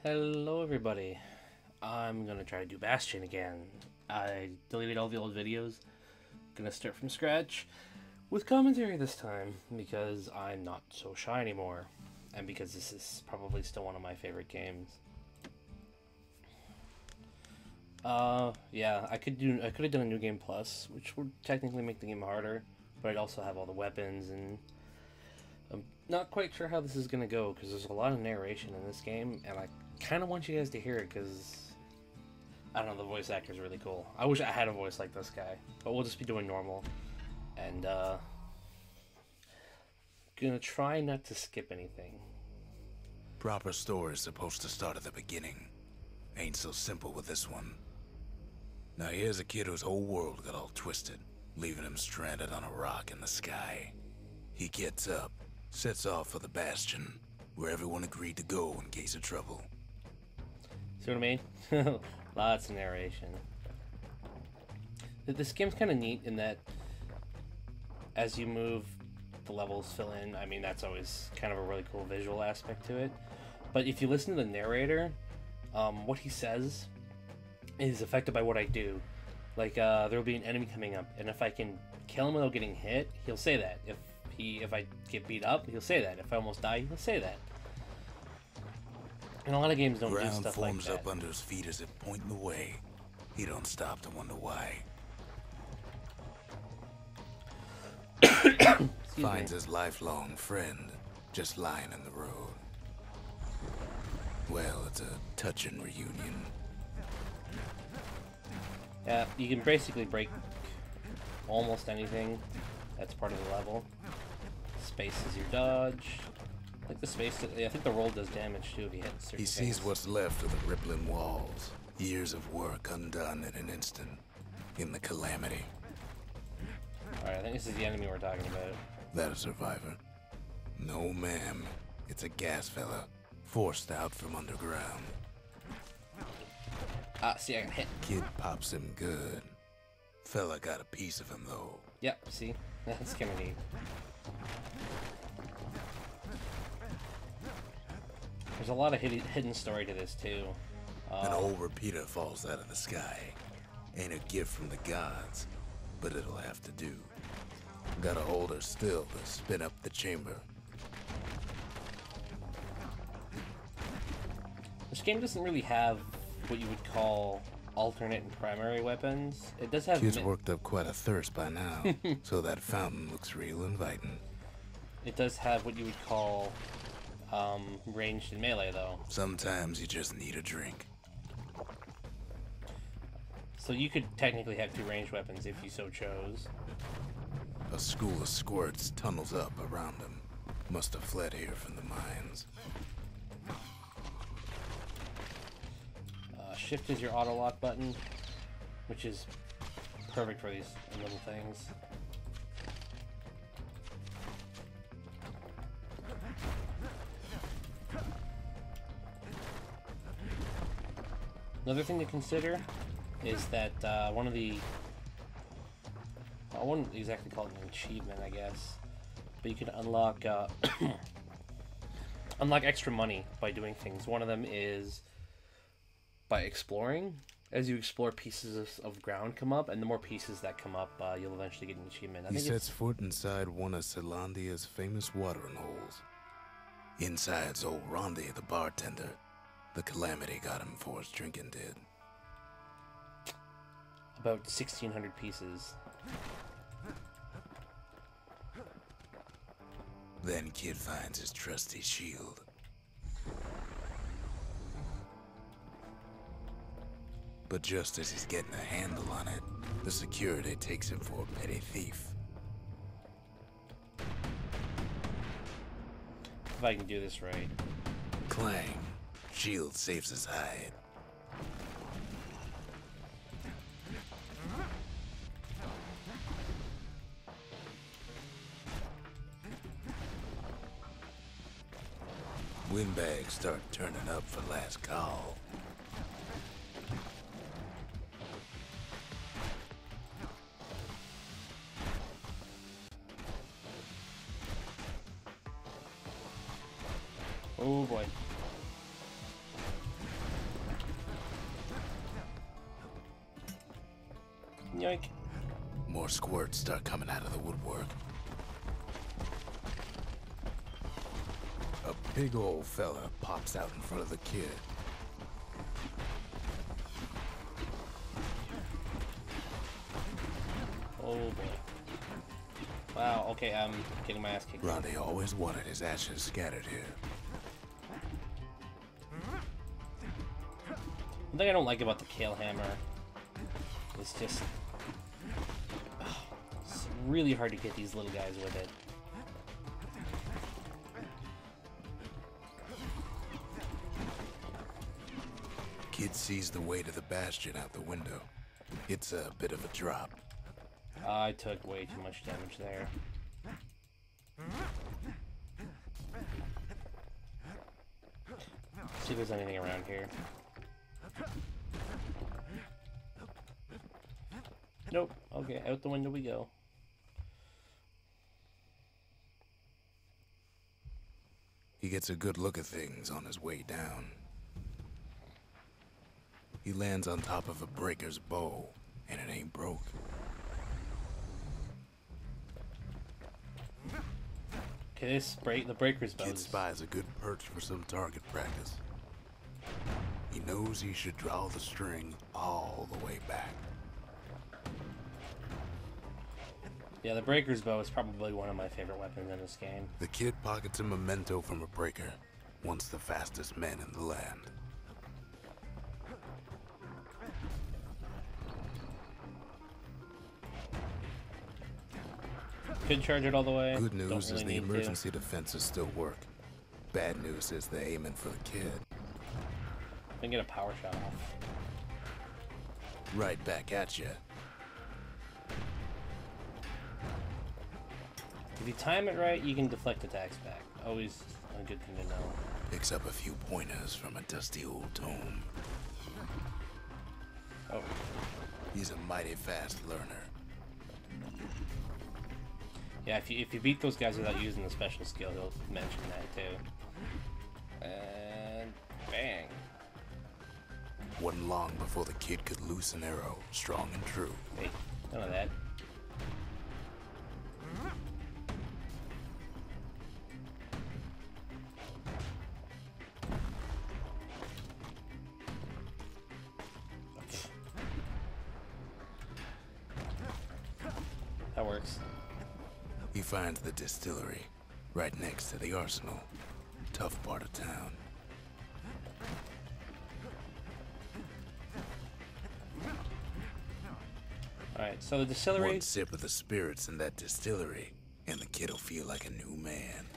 Hello everybody. I'm gonna try to do Bastion again. I deleted all the old videos. Gonna start from scratch with commentary this time because I'm not so shy anymore, and because this is probably still one of my favorite games. Yeah, I could have done a new game plus, which would technically make the game harder, but I'd also have all the weapons, and I'm not quite sure how this is gonna go because there's a lot of narration in this game, and I kind of want you guys to hear it because I don't know, the voice actor is really cool. I wish I had a voice like this guy, but we'll just be doing normal, and gonna try not to skip anything. Proper story is supposed to start at the beginning. Ain't so simple with this one. Now here's a kid whose whole world got all twisted, leaving him stranded on a rock in the sky. He gets up, sets off for the Bastion, where everyone agreed to go in case of trouble. See what I mean? Lots of narration. This game's kind of neat in that as you move, the levels fill in. I mean, that's always kind of a really cool visual aspect to it. But if you listen to the narrator, what he says is affected by what I do. Like, there'll be an enemy coming up, and if I can kill him without getting hit, he'll say that. If I get beat up, he'll say that. If I almost die, he'll say that. And a lot of games don't do stuff like that. Ground forms up under his feet as if pointing the way. He don't stop to wonder why. Finds his lifelong friend just lying in the road. Well, it's a touching reunion. Yeah, you can basically break almost anything that's part of the level. Space is your dodge. Like the space, I think the roll does damage too if you hit certain He sees things. what's left of the rippling walls. Years of work undone in an instant. In the calamity. Alright, I think this is the enemy we're talking about. That a survivor? No, ma'am. It's a gas fella. Forced out from underground. Ah, see, I got hit. Kid pops him good. Fella got a piece of him, though. Yep, see? That's kinda neat. There's a lot of hidden story to this, too. An old repeater falls out of the sky. Ain't a gift from the gods, but it'll have to do. Gotta hold her still to spin up the chamber. This game doesn't really have what you would call alternate and primary weapons. It does have... Kid's worked up quite a thirst by now, so that fountain looks real inviting. It does have what you would call ranged and melee, though. Sometimes you just need a drink. So you could technically have two ranged weapons if you so chose. A school of squirts tunnels up around him. Must have fled here from the mines. Shift is your auto lock button, which is perfect for these little things. Another thing to consider is that one of the... I wouldn't exactly call it an achievement, I guess, but you can unlock unlock extra money by doing things. One of them is by exploring. As you explore, pieces of ground come up, and the more pieces that come up, you'll eventually get an achievement. He sets foot inside one of Celandia's famous watering holes. Inside's old Rondi, the bartender. The calamity got him for his drinking did. About 1,600 pieces. Then Kid finds his trusty shield. But just as he's getting a handle on it, the security takes him for a petty thief. If I can do this right. Clang. Shield saves his hide. Windbags start turning up for last call. Oh boy. Yoink. More squirts start coming out of the woodwork. A big old fella pops out in front of the kid. Oh boy. Wow, okay, I'm getting my ass kicked. Ronde always wanted his ashes scattered here. One thing I don't like about the Kale Hammer is just... it's really hard to get these little guys with it. Kid sees the way to the Bastion out the window. It's a bit of a drop. I took way too much damage there. See if there's anything around here. Nope. Okay, out the window we go. He gets a good look at things on his way down. He lands on top of a breaker's bow, and it ain't broke. Okay, the breaker's bow. Kid spies a good perch for some target practice. He knows he should draw the string all the way back. Yeah, the breaker's bow is probably one of my favorite weapons in this game. The kid pockets a memento from a breaker, once the fastest men in the land. Could charge it all the way. Good news Don't is really the need emergency defenses still work. Bad news is they're aiming for the kid. I can get a power shot off. Right back at you. If you time it right, you can deflect attacks back. Always a good thing to know. Picks up a few pointers from a dusty old tome. Oh. He's a mighty fast learner. Yeah, if you beat those guys without using the special skill, he'll mention that too. And bang. Wasn't long before the kid could loose an arrow, strong and true. Hey, none of that. That works. He finds the distillery, right next to the arsenal. Tough part of town. Alright, so the distillery... One sip of the spirits in that distillery, and the kid'll feel like a new man.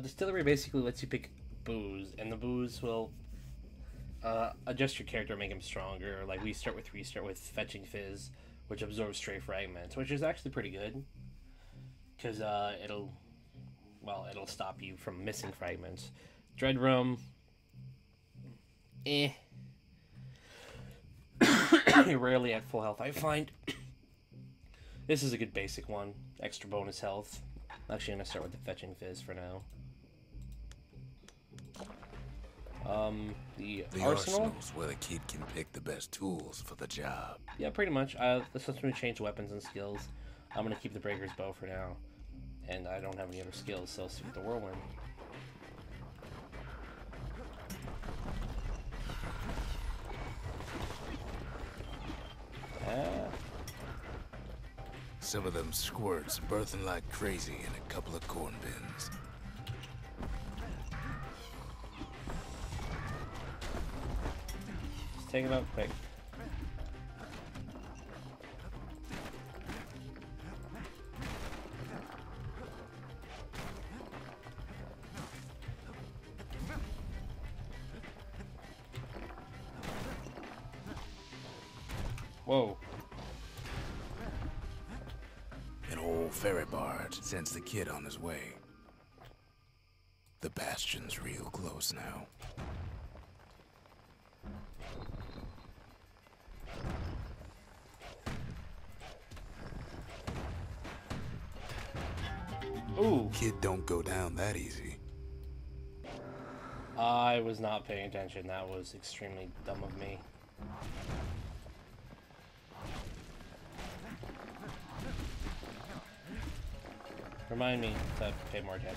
Distillery basically lets you pick booze, and the booze will adjust your character, make him stronger. Like, we start with Fetching Fizz, which absorbs stray fragments, which is actually pretty good. Because it'll stop you from missing fragments. Dread Rum, you're rarely at full health, I find. This is a good basic one. Extra bonus health. I'm actually going to start with the Fetching Fizz for now. The Arsenal? Arsenal's where the kid can pick the best tools for the job. Yeah, pretty much. This lets me change weapons and skills. I'm going to keep the Breaker's Bow for now. And I don't have any other skills, so let's see the Whirlwind. Some of them squirts birthing like crazy in a couple of corn bins. Just take it out quick. Whoa. An old ferry barge sends the kid on his way. The Bastion's real close now. Ooh. Kid don't go down that easy. I was not paying attention. That was extremely dumb of me. Remind me to pay more attention.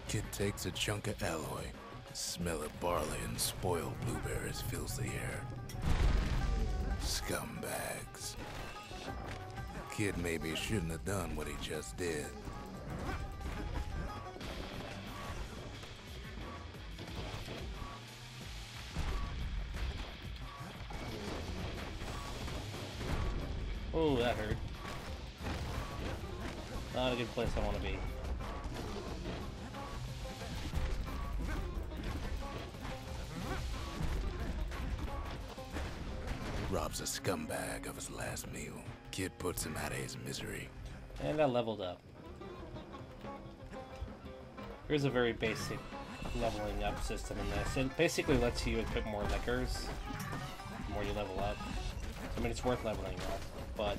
Kid takes a chunk of alloy. Smell of barley and spoiled blueberries fills the air. Scumbags. Kid maybe shouldn't have done what he just did. Oh, that hurt. Not a good place I want to be. Robs a scumbag of his last meal. Kid puts him out of his misery. And I leveled up. Here's a very basic leveling up system in this. It basically lets you equip more liquors the more you level up. I mean, it's worth leveling up, but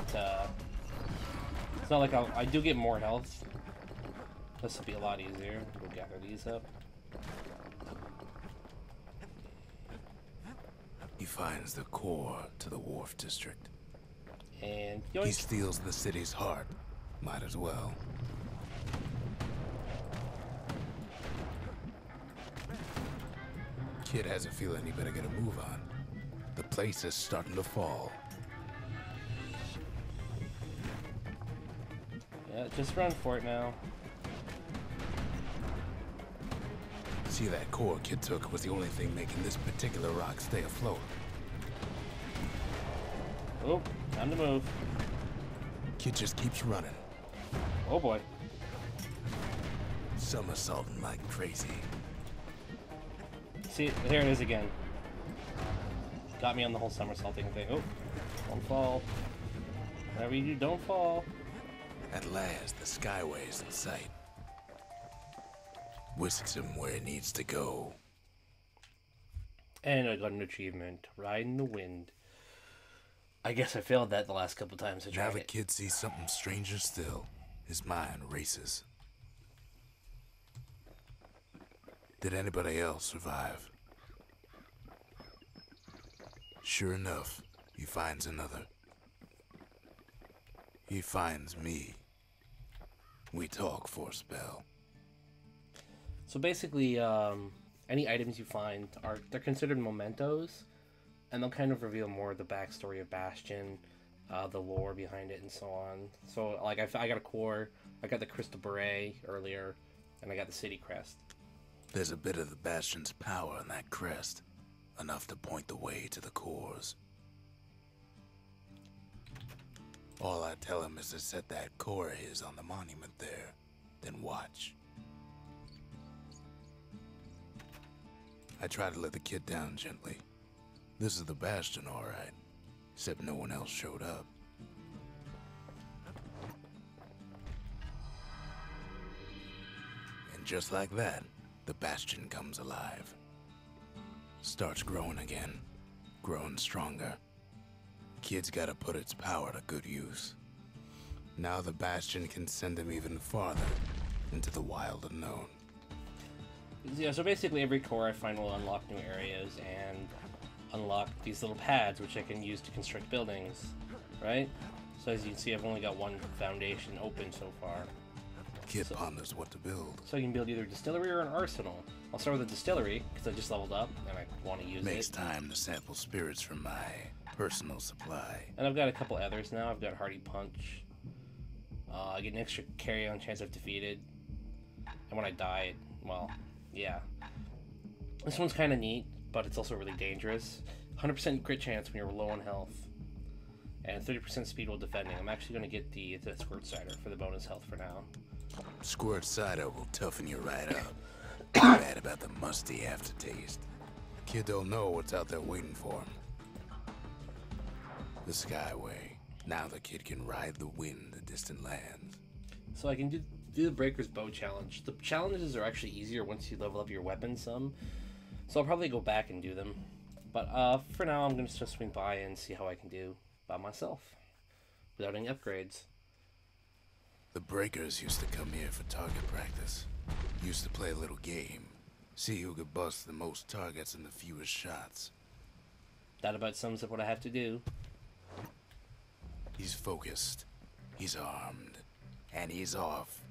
it's not like I do get more health. This will be a lot easier. We'll gather these up. He finds the core to the Wharf District. And he yoink. steals the city's heart. Might as well. Kid has a feeling he better get a move on. The place is starting to fall. Yeah, just run for it now. See, that core Kid took was the only thing making this particular rock stay afloat. Oh, time to move. Kid just keeps running. Oh boy. Somersaulting like crazy. See, there it is again. Got me on the whole somersaulting thing. Oh, don't fall. Whatever you do, don't fall. At last, the Skyway is in sight. Whisks him where he needs to go. And I got an achievement. Ride in the wind. I guess I failed that the last couple times I tried Now the it. kid sees something stranger still. His mind races. Did anybody else survive? Sure enough, he finds another. He finds me. We talk for a spell. So basically, any items you find they're considered mementos, and they'll kind of reveal more of the backstory of Bastion, the lore behind it, and so on. So like I got a core, I got the crystal beret earlier, and I got the city crest. There's a bit of the Bastion's power in that crest, enough to point the way to the cores. All I tell him is to set that core of his on the monument there, then watch. I try to let the kid down gently. This is the Bastion, all right, except no one else showed up. And just like that, the Bastion comes alive. Starts growing again, growing stronger. Kid's gotta put its power to good use. Now the Bastion can send him even farther into the wild unknown. Yeah, so basically every core I find will unlock new areas and unlock these little pads which I can use to construct buildings, right? So as you can see, I've only got one foundation open so far. Kid ponders what to build. So I can build either a distillery or an arsenal. I'll start with a distillery because I just leveled up and I want to use it. Makes time to sample spirits from my personal supply. And I've got a couple others now. I've got Hardy Punch. I get an extra carry-on chance if defeated. And when I die, well, yeah. This one's kind of neat, but it's also really dangerous. 100% crit chance when you're low on health. And 30% speed while defending. I'm actually going to get the Squirt Cider for the bonus health for now. Squirt cider will toughen you right up. Bad about the musty aftertaste. Kid don't know what's out there waiting for him. The Skyway. Now the kid can ride the wind to distant lands. So I can do the Breaker's Bow challenge. The challenges are actually easier once you level up your weapon some. So I'll probably go back and do them. But for now, I'm going to just swing by and see how I can do by myself. Without any upgrades. The Breakers used to come here for target practice. Used to play a little game. See who could bust the most targets in the fewest shots. That about sums up what I have to do. He's focused, he's armed, and he's off.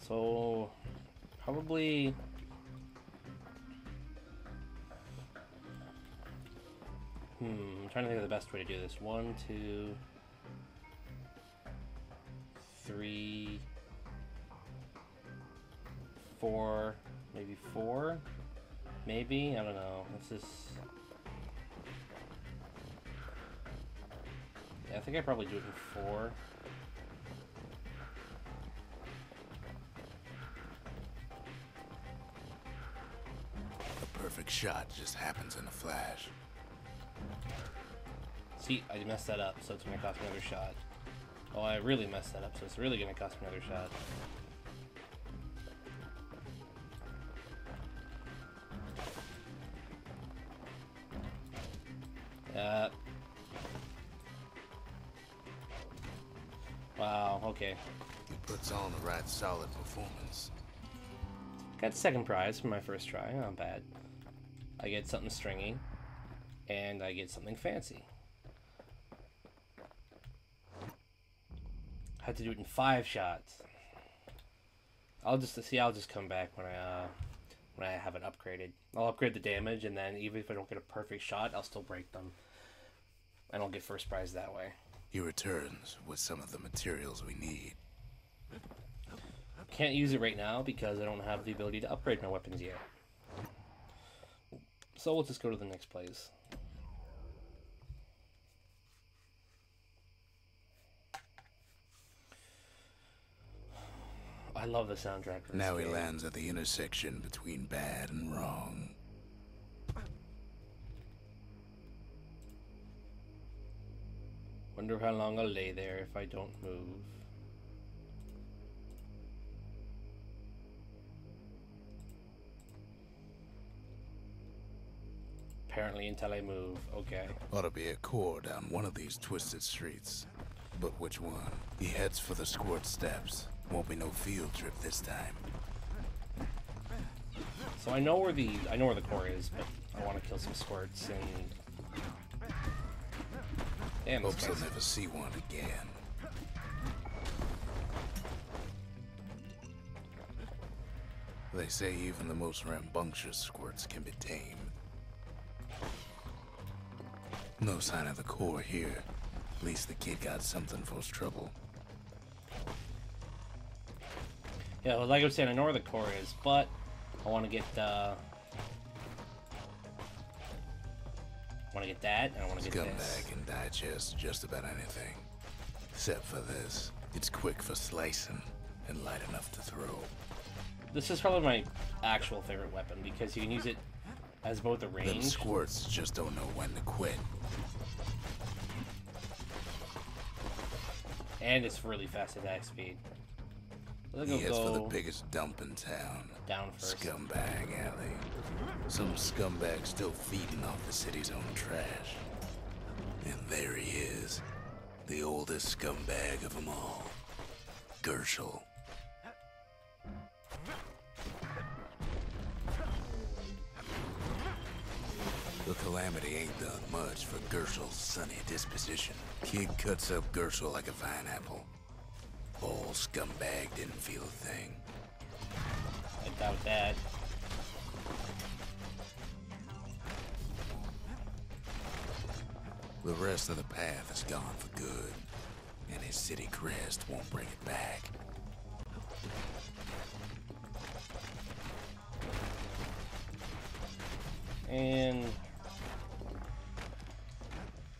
So, probably... I'm trying to think of the best way to do this. 1, 2, 3, 4, maybe 4? Maybe? I don't know. This is... Yeah, I think I probably do it in 4. A perfect shot just happens in a flash. See, I messed that up, so it's gonna cost me another shot. Oh, I really messed that up, so it's really gonna cost me another shot. Wow, okay. He puts on the right solid performance. Got second prize for my first try, not bad. I get something stringy, and I get something fancy. Had to do it in 5 shots. I'll just come back when I have it upgraded. I'll upgrade the damage, and then even if I don't get a perfect shot, I'll still break them. And I'll get first prize that way. He returns with some of the materials we need. Can't use it right now because I don't have the ability to upgrade my weapons yet. So we'll just go to the next place. I love the soundtrack for this Now he game. lands at the intersection between bad and wrong. Wonder how long I'll lay there if I don't move. Apparently until I move. Okay. Ought to be a core down one of these twisted streets. But which one? He heads for the squirt steps. Won't be no field trip this time. So I know where the core is, but I want to kill some squirts and... Damn, this Hopes he'll guy's... never see one again. They say even the most rambunctious squirts can be tamed. No sign of the core here. At least the kid got something for his trouble. Yeah, well, like I was saying, I know where the core is, but I want to get that, and I want to get this. Scumbag can digest just about anything. Except for this. It's quick for slicing and light enough to throw. This is probably my actual favorite weapon because you can use it as both a Them range. squirts just don't know when to quit. And it's really fast attack speed. Let's He heads for the go biggest dump in town. down first. Scumbag Alley. Some scumbag still feeding off the city's own trash. And there he is. The oldest scumbag of them all. Gershel. The Calamity ain't done much for Gershel's sunny disposition. Kid cuts up Gershel like a vine apple. Old scumbag didn't feel a thing. I doubt that. The rest of the path is gone for good, and his city crest won't bring it back. And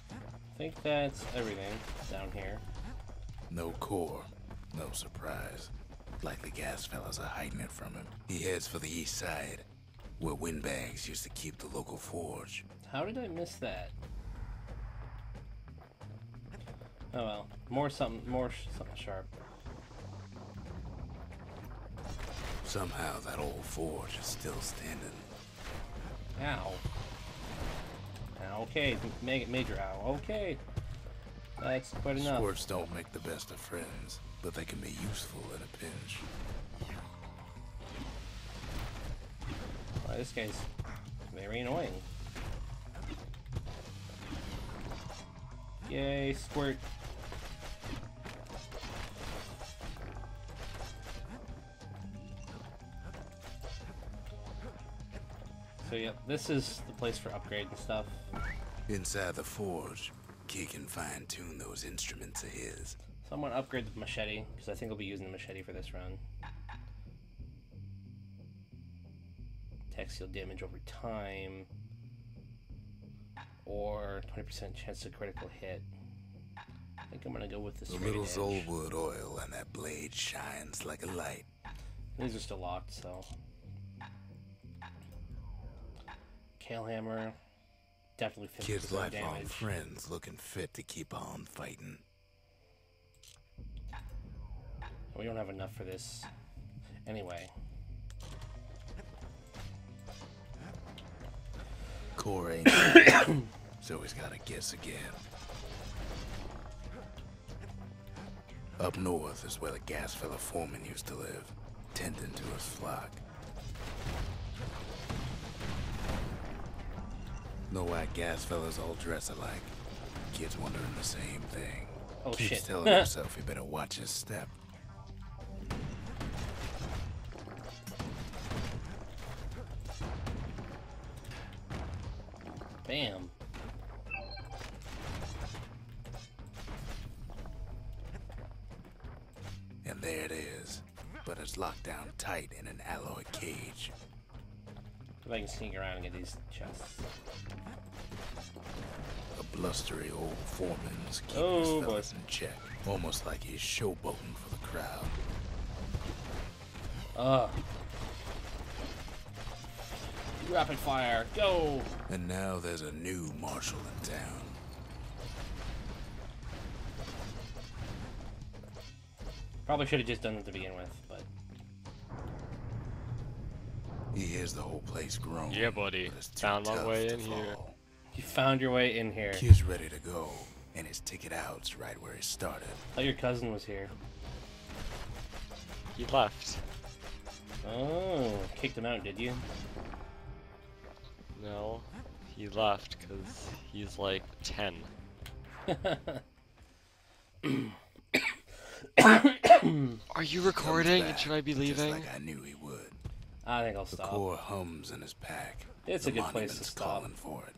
I think that's everything down here. No core, no surprise. Like the gas fellas are hiding it from him. He heads for the east side, where windbags used to keep the local forge. How did I miss that? Oh well, more something sharp. Somehow that old forge is still standing. Ow. Okay, major ow. Okay. That's quite enough. Squirts don't make the best of friends, but they can be useful in a pinch. Oh, this guy's very annoying. Yay, squirt. So yep, this is the place for upgrading stuff. Inside the forge, Key can fine-tune those instruments of his. So I'm gonna upgrade the machete, because I think I'll be using the machete for this run. Attack deal damage over time. Or 20% chance of critical hit. I think I'm gonna go with the straight little edge. Zolwood oil and that blade shines like a light. These are still locked, so. Kale hammer. Definitely 50% Kid's lifelong damage. friends looking fit to keep on fighting. We don't have enough for this. Anyway. Core ain't so he's gotta guess again. Up north is where the gas fella foreman used to live, tending to his flock. Know why gas fellas all dress alike? Kid's wondering the same thing. Oh Keeps shit. telling himself he better watch his step. Bam. And there it is, but it's locked down tight in an alloy cage. If I can sneak around and get these chests. A blustery old foreman's keeping Oh, his boy. fellas in check, almost like he's showboating for the crowd. Rapid fire, go! And now there's a new marshal in town. Probably should have just done it to begin with, but He hears the whole place groan. Yeah, buddy. but it's too Found my tough way to in here. fall. you found your way in here. Kid's ready to go, and his ticket out's right where he started. I thought your cousin was here. He left. Oh, kicked him out, did you? No, he left because he's like 10. Are you recording? Comes back, Should I be just leaving? like I knew he would. I think I'll The stop. core hums in his pack. It's The a good place to monument's stop. calling for it.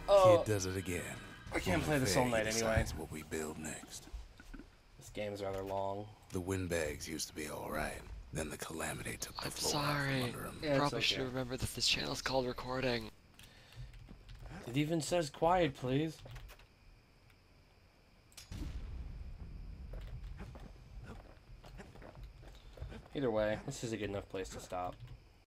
Oh, Kid does it again. I can't Only play this fair all he night anyway. decides what we build next. This game's rather long. The windbags used to be alright. Then the calamity took the I'm floor out from sorry. under him. Yeah, it's Probably okay. should have remembered that this channel's called recording. It even says quiet, please. Either way, this is a good enough place to stop.